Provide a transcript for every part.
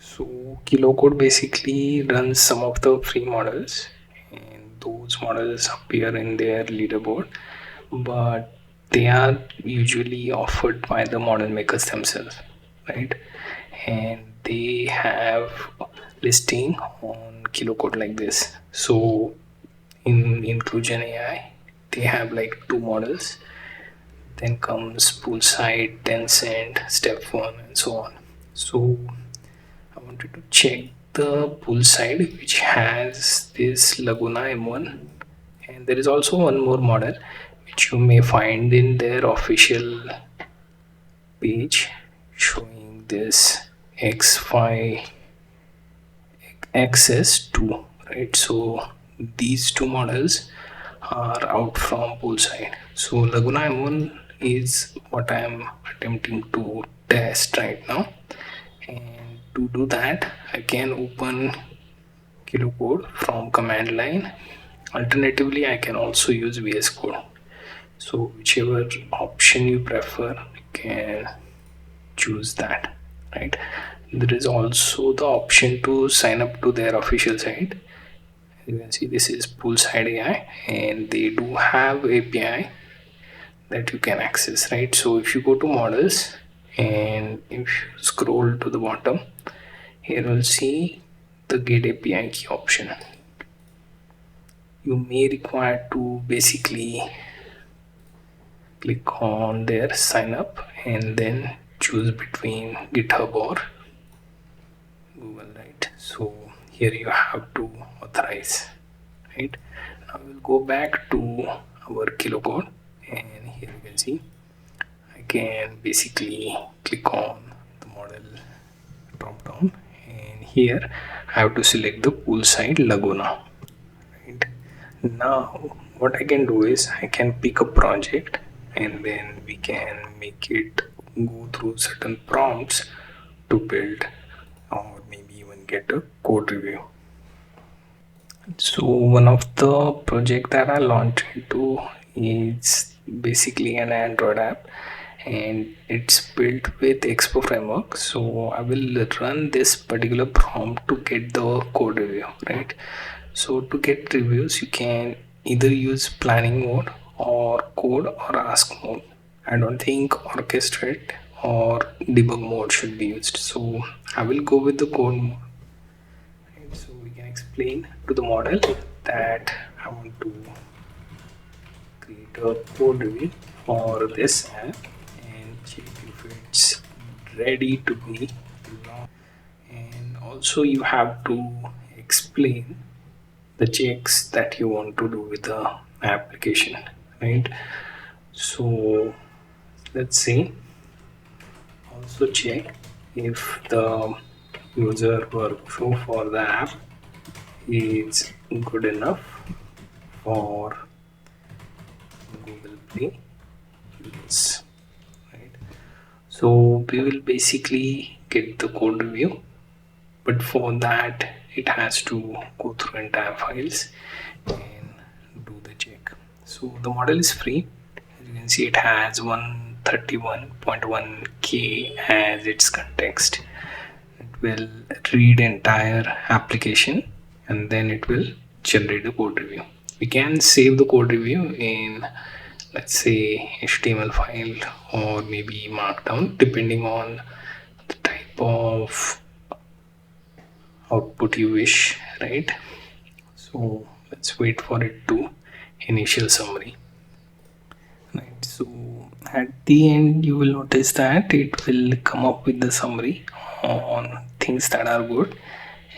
So KiloCode basically runs some of the free models, and those models appear in their leaderboard, but they are usually offered by the model makers themselves, right? And they have listing on KiloCode like this. So in Inclusion AI, they have like two models. Then comes Poolside, Tencent, Step One, and so on. So I wanted to check the Poolside, which has this Laguna M1, and there is also one more model which you may find in their official page showing this X5 XS2, right? So these two models are out from Poolside. So Laguna M1 is what I am attempting to test right now, and to do that I can open KiloCode from command line. Alternatively, I can also use VS Code. So whichever option you prefer, you can choose that, right? There is also the option to sign up to their official site. You can see this is Poolside AI, and they do have API that you can access, right? So if you go to models and if you scroll to the bottom, here you'll see the get API key option. You may require to basically click on their sign up and then choose between GitHub or Google, right? So here you have to authorize, right? Now we'll go back to our KiloCode, and here you can see I can basically click on the model drop down, and here I have to select the Poolside Laguna, right? Now what I can do is I can pick a project, and then we can make it go through certain prompts to build or maybe even get a code review. So one of the project that I launched into is basically an Android app, and it's built with Expo framework. So I will run this particular prompt to get the code review, right? So to get reviews, you can either use planning mode or code or ask mode. I don't think orchestrate or debug mode should be used. So I will go with the code mode. Right? So we can explain to the model that I want to create a code review for this app and check if it's ready to be launched. And also you have to explain the checks that you want to do with the application, right? So let's see, also check if the user workflow for the app is good enough for Google Play users, right? So we will basically get the code review, but for that it has to go through entire files and do the check. So the model is free. As you can see, it has 131.1k as its context. It will read entire application and then it will generate the code review. We can save the code review in, let's say, HTML file or maybe markdown depending on the type of output you wish, right? So let's wait for it to initial summary, right? So at the end you will notice that it will come up with the summary on things that are good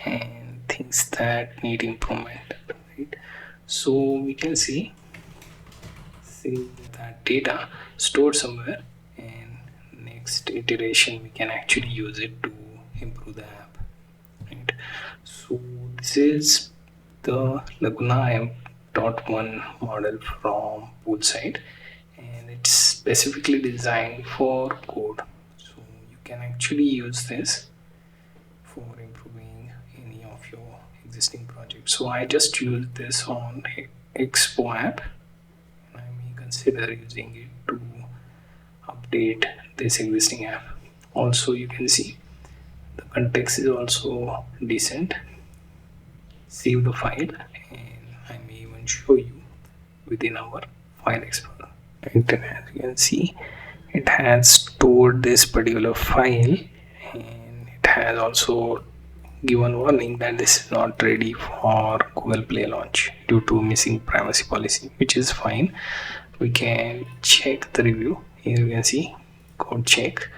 and things that need improvement, right? So we can see that data stored somewhere, and next iteration we can actually use it to improve the app, right? So this is the Laguna M.1 model from Poolside, and it's specifically designed for code. So you can actually use this for improving any of your existing projects. So I just used this on Expo app. I may consider using it to update this existing app. Also, you can see The context is also decent. Save the file, and I may even show you within our file explorer. And as you can see, it has stored this particular file, and it has also given warning that this is not ready for Google Play launch due to missing privacy policy, which is fine. We can check the review. Here you can see code check,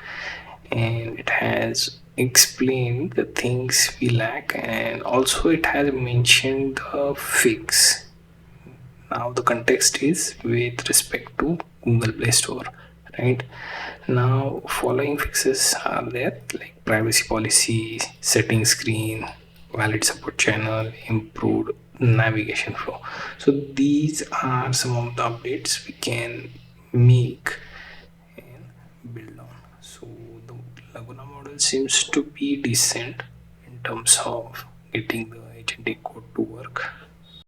and it has explained the things we lack, and also it has mentioned the fix. Now the context is with respect to Google Play Store, right? Now following fixes are there, like privacy policy, setting screen, valid support channel, improved navigation flow. So these are some of the updates we can make and build on. So the Laguna model seems to be decent in terms of getting the agentic code to work.